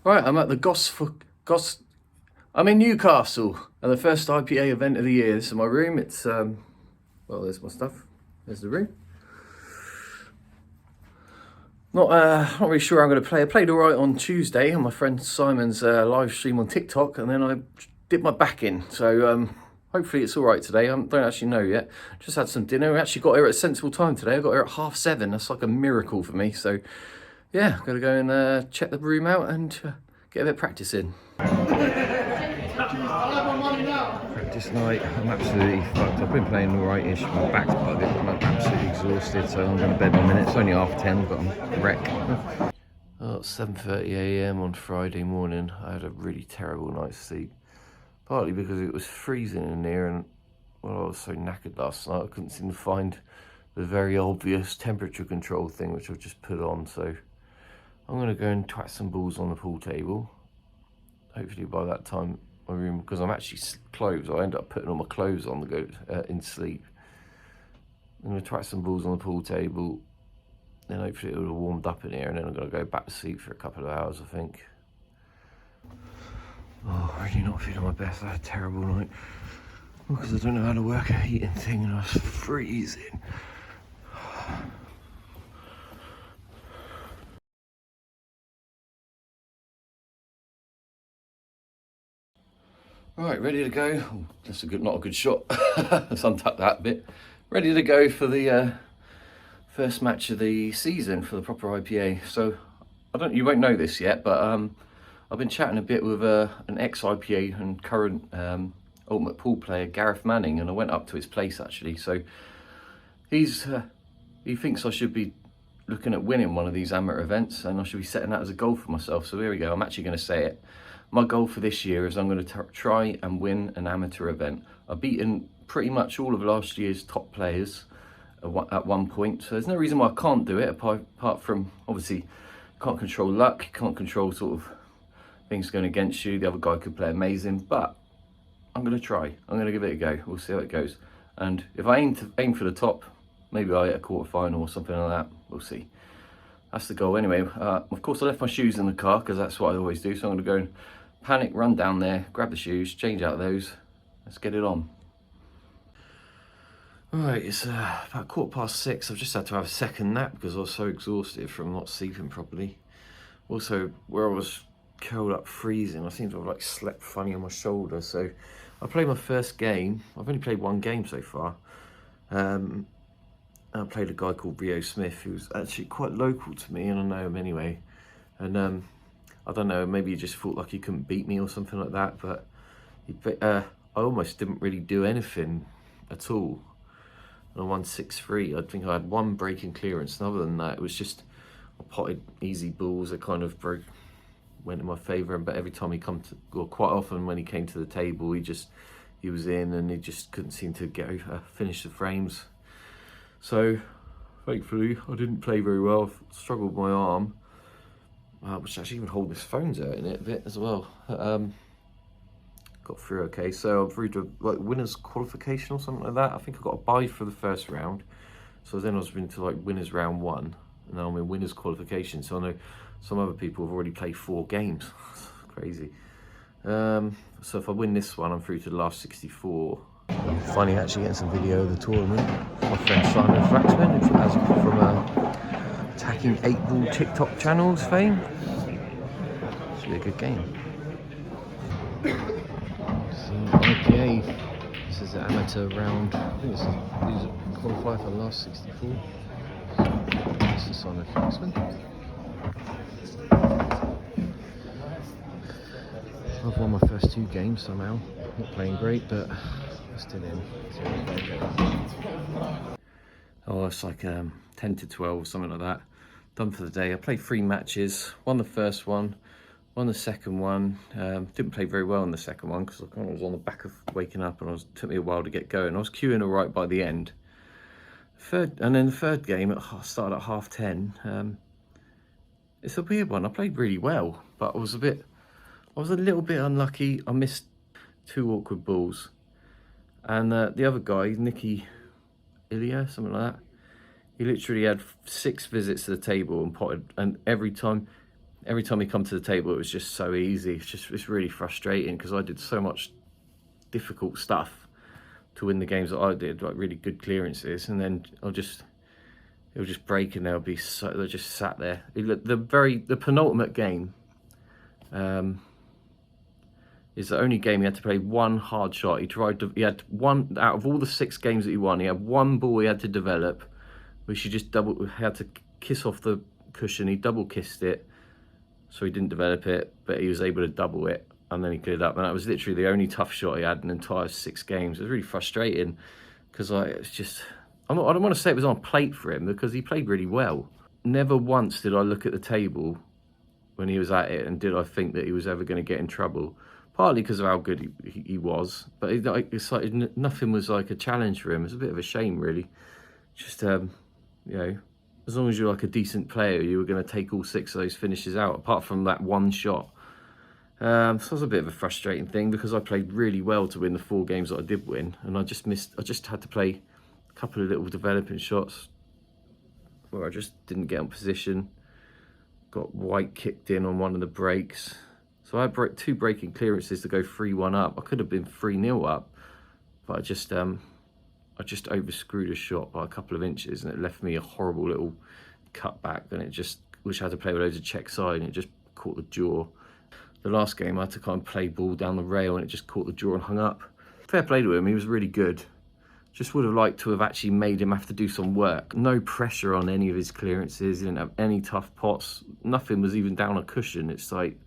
Right, I'm at the I'm in Newcastle at the first IPA event of the year. This is my room. It's well, there's my stuff. There's the room. Not really sure how I'm going to play. I played all right on Tuesday on my friend Simon's live stream on TikTok, and then I dipped my back in. So hopefully it's all right today. I don't actually know yet. Just had some dinner. We actually got here at a sensible time today. I got here at 7:30. That's like a miracle for me. So yeah, got to go and check the room out and get a bit of practice in. Practice night, I'm absolutely fucked. I've been playing alright-ish, my back's bugged, I'm absolutely exhausted, so I'm going to bed in a minute. It's only 10:30, but I'm wrecked. Oh, it's 7:30 AM on Friday morning. I had a really terrible night's sleep. Partly because it was freezing in here, and well, I was so knackered last night, I couldn't seem to find the very obvious temperature control thing, which I've just put on, so I'm going to go and twat some balls on the pool table. Hopefully by that time, my room, because I'm actually clothes, I end up putting all my clothes on to go in sleep. I'm going to twat some balls on the pool table, then hopefully it will have warmed up in here, and then I'm going to go back to sleep for a couple of hours, I think. Oh, really not feeling my best. I had a terrible night. Because I don't know how to work a heating thing, and I was freezing. Right, ready to go. Oh, that's not a good shot. Let's untuck that bit. Ready to go for the first match of the season for the proper IPA. So you won't know this yet, but I've been chatting a bit with an ex-IPA and current Ultimate Pool player, Gareth Manning, and I went up to his place actually. So he thinks I should be looking at winning one of these amateur events, and I should be setting that as a goal for myself. So here we go. I'm actually going to say it. My goal for this year is I'm going to try and win an amateur event. I've beaten pretty much all of last year's top players at one point, so there's no reason why I can't do it, apart from, obviously, you can't control luck, you can't control sort of things going against you. The other guy could play amazing, but I'm going to try. I'm going to give it a go. We'll see how it goes. And if I aim for the top, maybe I hit a quarter-final or something like that. We'll see. That's the goal anyway. Of course, I left my shoes in the car because that's what I always do, so I'm going to go and panic, run down there, grab the shoes, change out those. Let's get it on. Right, it's about 6:15. I've just had to have a second nap because I was so exhausted from not sleeping properly. Also, where I was curled up freezing, I seem to have like slept funny on my shoulder. So I played my first game. I've only played one game so far. I played a guy called Rio Smith, who's actually quite local to me, and I know him anyway. And I don't know, maybe he just thought like he couldn't beat me or something like that, but I almost didn't really do anything at all. And I won 6-3. I think I had one break in clearance, and other than that, it was just, I potted easy balls that kind of went in my favour, but every time quite often when he came to the table, he was in, and he just couldn't seem to finish the frames. So, thankfully, I didn't play very well. I struggled with my arm. Which actually even hold this phone's out in it a bit as well. Got through okay, so I'm through to like winners qualification or something like that. I think I got a bye for the first round, so then I was into like winners round 1, and now I'm in winners qualification. So I know some other people have already played 4 games. Crazy. So if I win this one, I'm through to the last 64. Finally, actually getting some video of the tournament. My friend Simon Flaxman, from Attacking 8 Ball TikTok channels fame. Should be a good game. So IPA, this is the amateur round. I think these are qualified for the last 64. This is Simon Flaxman. I've won my first 2 games somehow. Not playing great, but still in. Oh, it's like 10 to 12, something like that. Done for the day. I played 3 matches. Won the first one, won the second one. Didn't play very well in the second one because I kind of was on the back of waking up, and it took me a while to get going. I was queuing all right by the end. And then the third game, I started at 10:30. It's a weird one. I played really well, but I was a little bit unlucky. I missed 2 awkward balls. And the other guy, Nicky Ilya, something like that, he literally had 6 visits to the table and potted, and every time every time he come to the table, it was just so easy. It's really frustrating because I did so much difficult stuff to win the games that I did, like really good clearances, and then it'll just break and they'll just sat there. The penultimate game is the only game he had to play one hard shot. He had one out of all the 6 games that he won. He had one ball he had to develop, which he just had to kiss off the cushion. He double kissed it, so he didn't develop it, but he was able to double it, and then he cleared up. And that was literally the only tough shot he had in the entire 6 games. It was really frustrating because it's just, I don't want to say it was on a plate for him because he played really well. Never once did I look at the table when he was at it and did I think that he was ever going to get in trouble. Partly because of how good he was, but it's like nothing was like a challenge for him. It's a bit of a shame, really. Just, you know, as long as you're like a decent player, you were going to take all 6 of those finishes out, apart from that one shot. So it was a bit of a frustrating thing because I played really well to win the 4 games that I did win, and I just had to play a couple of little developing shots where I just didn't get in position. Got white kicked in on one of the breaks. So I had 2 breaking clearances to go 3-1 up. I could have been 3-0 up, but I just overscrewed a shot by a couple of inches, and it left me a horrible little cutback. And it just, which I had to play with loads of check side, and it just caught the jaw. The last game I had to kind of play ball down the rail, and it just caught the jaw and hung up. Fair play to him, he was really good. Just would have liked to have actually made him have to do some work. No pressure on any of his clearances. He didn't have any tough pots. Nothing was even down a cushion. It's like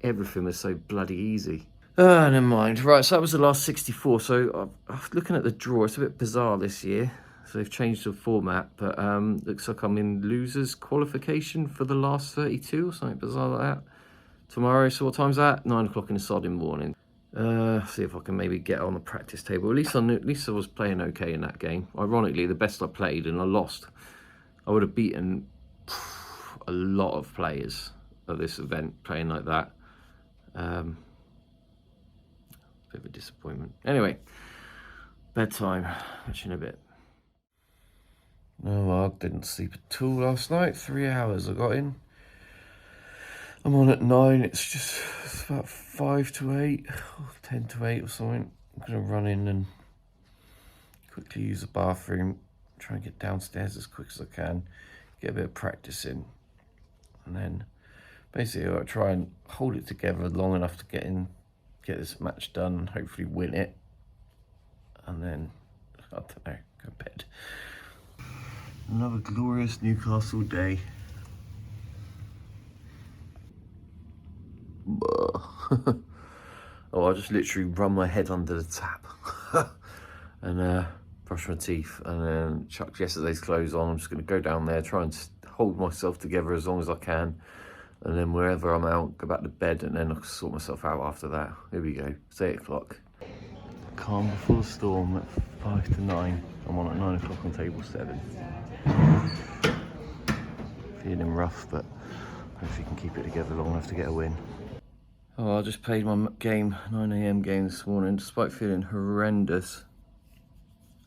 everything was so bloody easy. Never mind. Right, so that was the last 64. So looking at the draw, it's a bit bizarre this year. So they've changed the format, but looks like I'm in losers qualification for the last 32 or something bizarre like that. Tomorrow, so what time's that? 9 o'clock in the sodding morning. See if I can maybe get on the practice table. At least I was playing okay in that game. Ironically, the best I played, and I lost. I would have beaten a lot of players at this event playing like that. Bit of a disappointment. Anyway, bedtime. Catch you in a bit. No, I didn't sleep at all last night. 3 hours I got in. I'm on at 9. It's about 5 to 8, or 10 to 8 or something. I'm gonna run in and quickly use the bathroom, try and get downstairs as quick as I can, get a bit of practice in, and then basically I'll try and hold it together long enough to get this match done and hopefully win it, and then I don't know, go to bed. Another glorious Newcastle day. Oh, I just literally run my head under the tap and brush my teeth, and then chucked yesterday's clothes on. I'm just going to go down there, try and hold myself together as long as I can, and then wherever I'm out, go back to bed, and then I'll sort myself out after that. Here we go. It's 8 o'clock. Calm before the storm at 5 to 9. I'm on at 9 o'clock on table 7. Feeling rough, but hopefully can keep it together long enough to get a win. Oh, I just played my game, 9 AM game this morning, despite feeling horrendous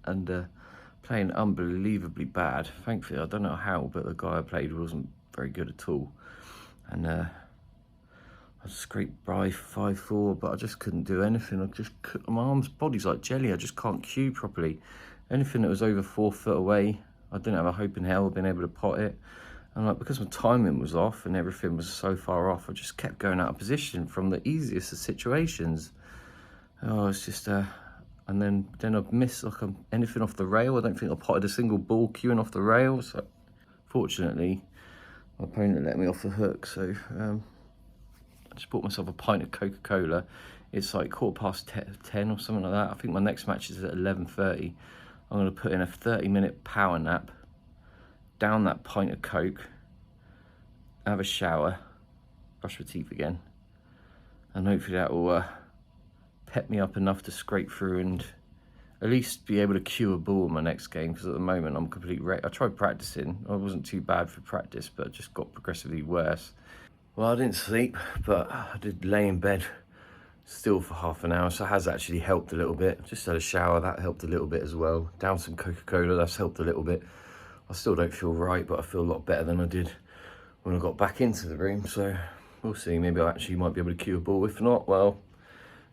and playing unbelievably bad. Thankfully, I don't know how, but the guy I played wasn't very good at all. And I scraped by 5-4, but I just couldn't do anything. My body's like jelly. I just can't cue properly. Anything that was over 4 foot away, I didn't have a hope in hell of being able to pot it. And like, because my timing was off and everything was so far off, I just kept going out of position from the easiest of situations. Oh, it's just, and then I've missed like anything off the rail. I don't think I potted a single ball queuing off the rail. So fortunately, my opponent let me off the hook. So I just bought myself a pint of Coca-Cola. It's like 10 or something like that. I think my next match is at 11:30. I'm gonna put in a 30-minute power nap, down that pint of Coke, have a shower, brush my teeth again, and hopefully that will pep me up enough to scrape through and at least be able to cue a ball in my next game, because at the moment I'm completely wrecked. I tried practicing. I wasn't too bad for practice, but it just got progressively worse. Well, I didn't sleep, but I did lay in bed still for half an hour, so it has actually helped a little bit. Just had a shower, that helped a little bit as well. Down some Coca-Cola, that's helped a little bit. I still don't feel right, but I feel a lot better than I did when I got back into the room, so we'll see. Maybe I actually might be able to cue a ball. If not, well,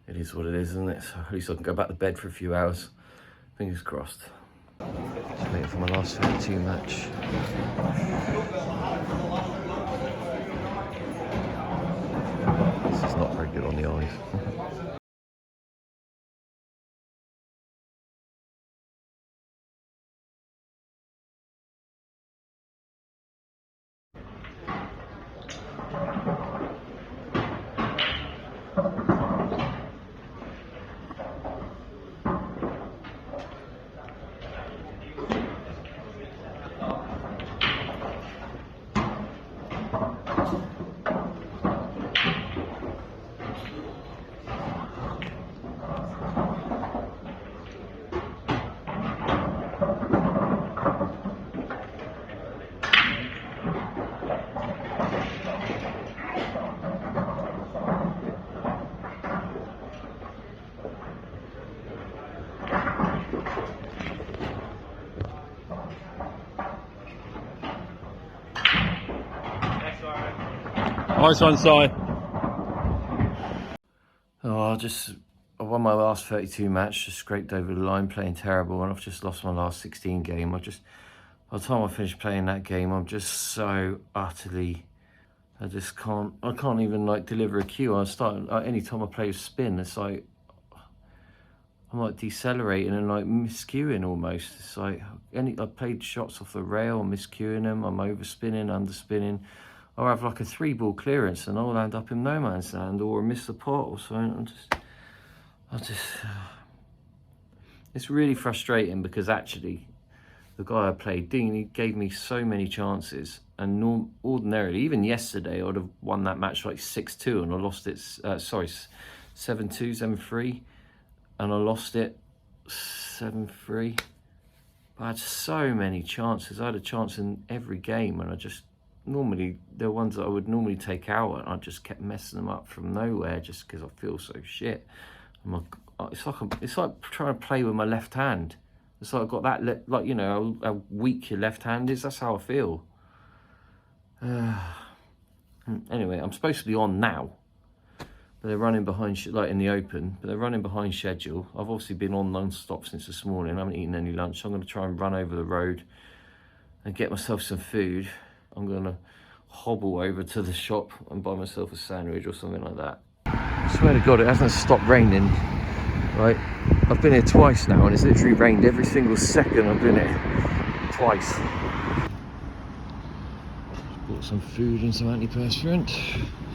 it is what it is, isn't it? So at least I can go back to bed for a few hours. Fingers crossed. Just waiting for my last 32 match. This is not very good on the eyes. Nice one, Si. Oh, I won my last 32 match, just scraped over the line playing terrible, and I've just lost my last 16 game. By the time I finish playing that game, I'm just so utterly, I can't even like deliver a cue. Any time I play a spin, it's like, I'm like decelerating and like miscuing almost. It's like, I played shots off the rail, I'm miscuing them, I'm overspinning, underspinning. I'll have like a 3-ball clearance and I'll land up in no man's land or miss the pot or something. It's really frustrating because actually the guy I played, Dean, he gave me so many chances, and ordinarily, even yesterday, I would have won that match like 6-2 and I lost it, 7-2, 7-3, and I lost it 7-3. I had so many chances. I had a chance in every game, and normally they're ones that I would normally take out, and I just kept messing them up from nowhere just because I feel so shit. It's like trying to play with my left hand. It's like I've got that, like, you know, how weak your left hand is. That's how I feel. Anyway, I'm supposed to be on now, but they're running behind, like in the Open, but they're running behind schedule. I've obviously been on non-stop since this morning. I haven't eaten any lunch. I'm going to try and run over the road and get myself some food. I'm going to hobble over to the shop and buy myself a sandwich or something like that. I swear to God, it hasn't stopped raining. Right, I've been here twice now, and it's literally rained every single second I've been here. Twice. Bought some food and some antiperspirant.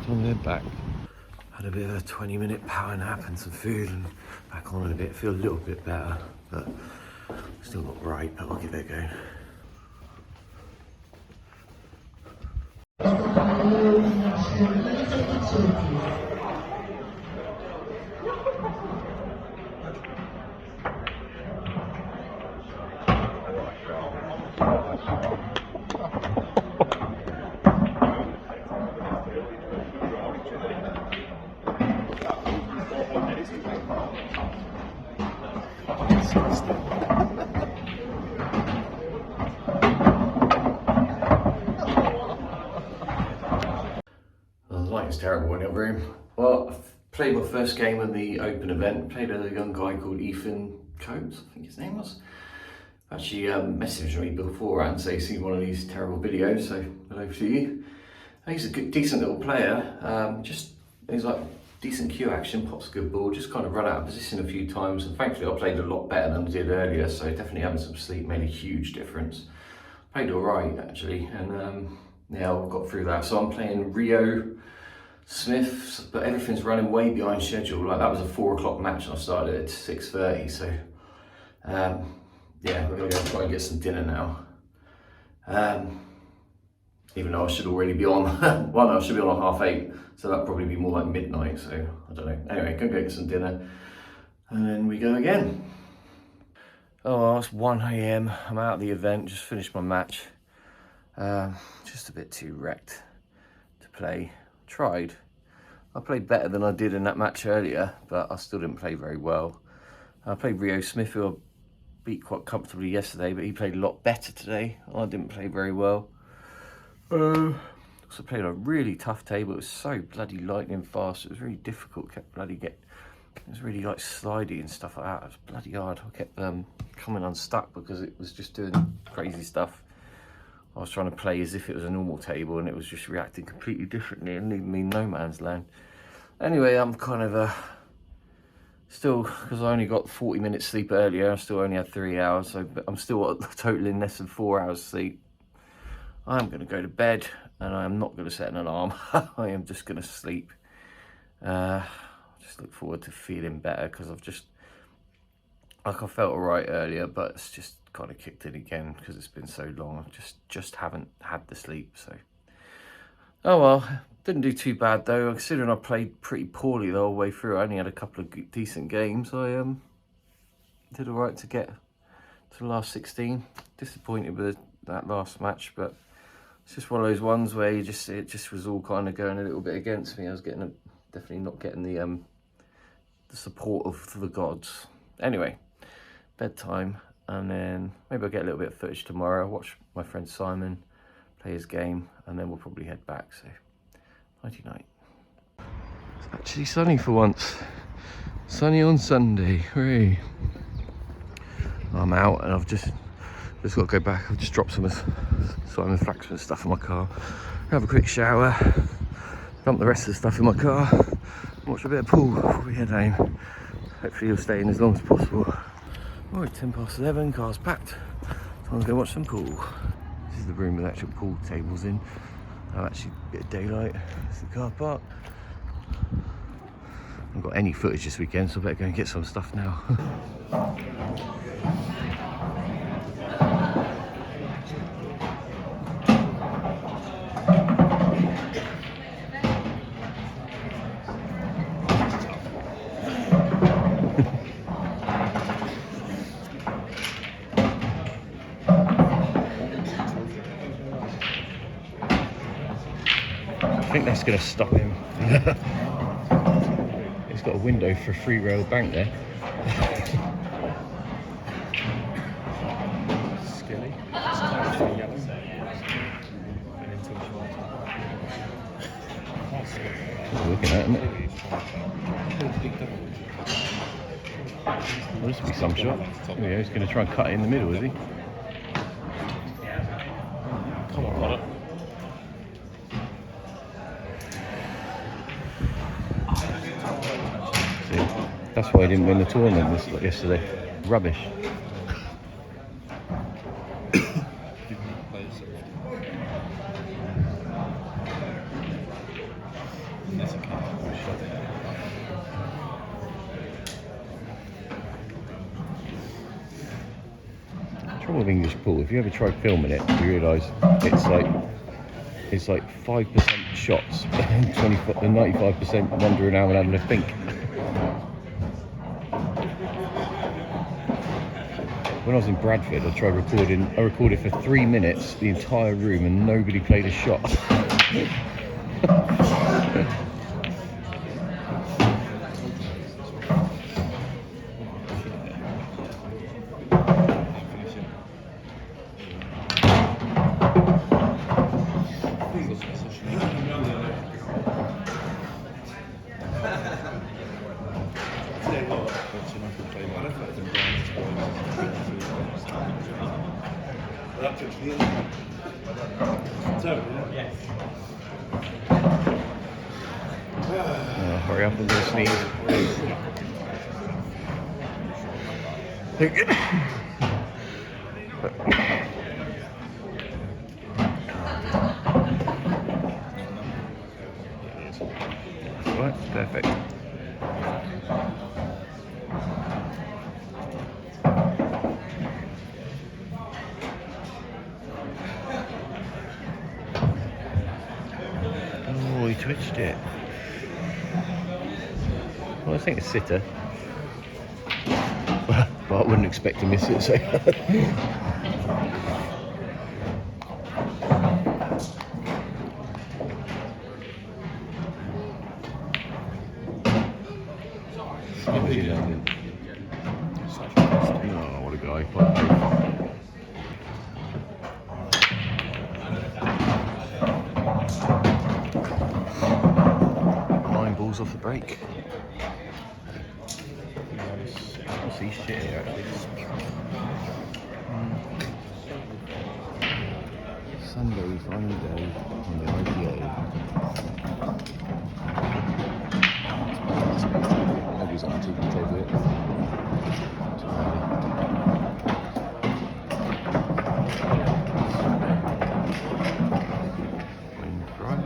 Time to head back. Had a bit of a 20-minute power nap and some food, and back on in a bit. Feel a little bit better, but still not right, but I'll give it a go. It's terrible in the other room. Well, I've played my first game of the Open event. Played a young guy called Ethan Coates, I think his name was. Actually messaged me beforehand, say he's seen one of these terrible videos, so hello to you. He's a good, decent little player. He's like decent cue action, pops a good ball, just kind of run out of position a few times, and thankfully I played a lot better than I did earlier, so definitely having some sleep made a huge difference. Played alright actually, and yeah, I got through that. So I'm playing Rio Smith, but everything's running way behind schedule. Like, that was a 4 o'clock match and I started at 6:30, so yeah, we're gonna go try and get some dinner now. Even though I should already be on, well, no, I should be on at 8:30, so that'll probably be more like midnight, so I don't know. Anyway, go get some dinner and then we go again. Oh, well, it's 1 AM, I'm out of the event, just finished my match. Just a bit too wrecked to play. Tried. I played better than I did in that match earlier, but I still didn't play very well. I played Rio Smith, who I beat quite comfortably yesterday, but he played a lot better today. I didn't play very well. So I played a really tough table. It was so bloody lightning fast. It was really difficult. It was really like slidey and stuff like that. It was bloody hard. I kept coming unstuck because it was just doing crazy stuff. I was trying to play as if it was a normal table and it was just reacting completely differently and leaving me in no man's land. Anyway, I'm kind of still, because I only got 40 minutes sleep earlier, I still only had 3 hours, so I'm still totaling less than 4 hours sleep. I'm going to go to bed and I am not going to set an alarm. I am just going to sleep. Just look forward to feeling better, because I've just, like, I felt alright earlier, but it's just kind of kicked in again because it's been so long. I just haven't had the sleep, so. Oh well, didn't do too bad though, considering I played pretty poorly the whole way through. I only had a couple of decent games. I did alright to get to the last 16. Disappointed with that last match, but it's just one of those ones where it just was all kind of going a little bit against me. I was definitely not getting the support of the gods. Anyway, bedtime, and then maybe I'll get a little bit of footage tomorrow. I'll watch my friend Simon play his game, and then we'll probably head back. So, nighty night. It's actually sunny for once. Sunny on Sunday. Hooray! I'm out, and I've just got to go back. I've just dropped some of Simon Flaxman's stuff in my car. Have a quick shower. Dump the rest of the stuff in my car. Watch a bit of pool before we head home. Hopefully you'll stay in as long as possible. Alright, 11:10, car's packed. Time to go watch some pool. This is the room with actual pool tables in. I've actually a bit of daylight. It's the car park. I haven't got any footage this weekend, so I better go and get some stuff now. I think that's going to stop him. It's got a window for a 3-rail bank there. Skilly. Looking at it. Well, this will be some shot. Yeah, he's going to try and cut it in the middle, is he? Come on, brother. That's why he didn't win the tournament yesterday. Rubbish. Trouble with English pool, if you ever try filming it, you realise it's like 5% shots and 95% wandering around and having a think. When I was in Bradford, I recorded for 3 minutes the entire room and nobody played a shot. Hurry up and do a sneeze. Right, perfect. Oh, he twitched it. Well, I think it's sitter. But I wouldn't expect to miss it, so. Oh, what a guy. holes off the brake. I see shit here actually. Sunday, final day on the IPA. Nobody's on TV table yet. Wind dry.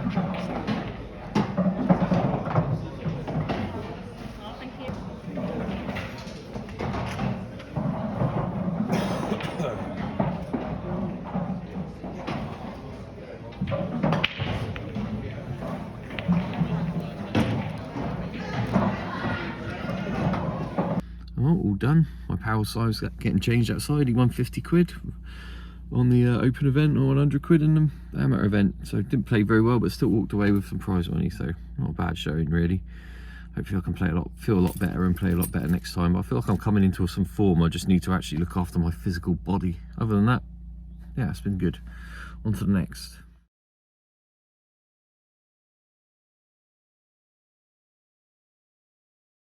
All done. My power size getting changed outside. He won 50 quid on the open event, or 100 quid in the amateur event. So didn't play very well, but still walked away with some prize money. So not a bad showing really. Hopefully I can feel a lot better and play a lot better next time. But I feel like I'm coming into some form. I just need to actually look after my physical body. Other than that, yeah, it's been good. On to the next.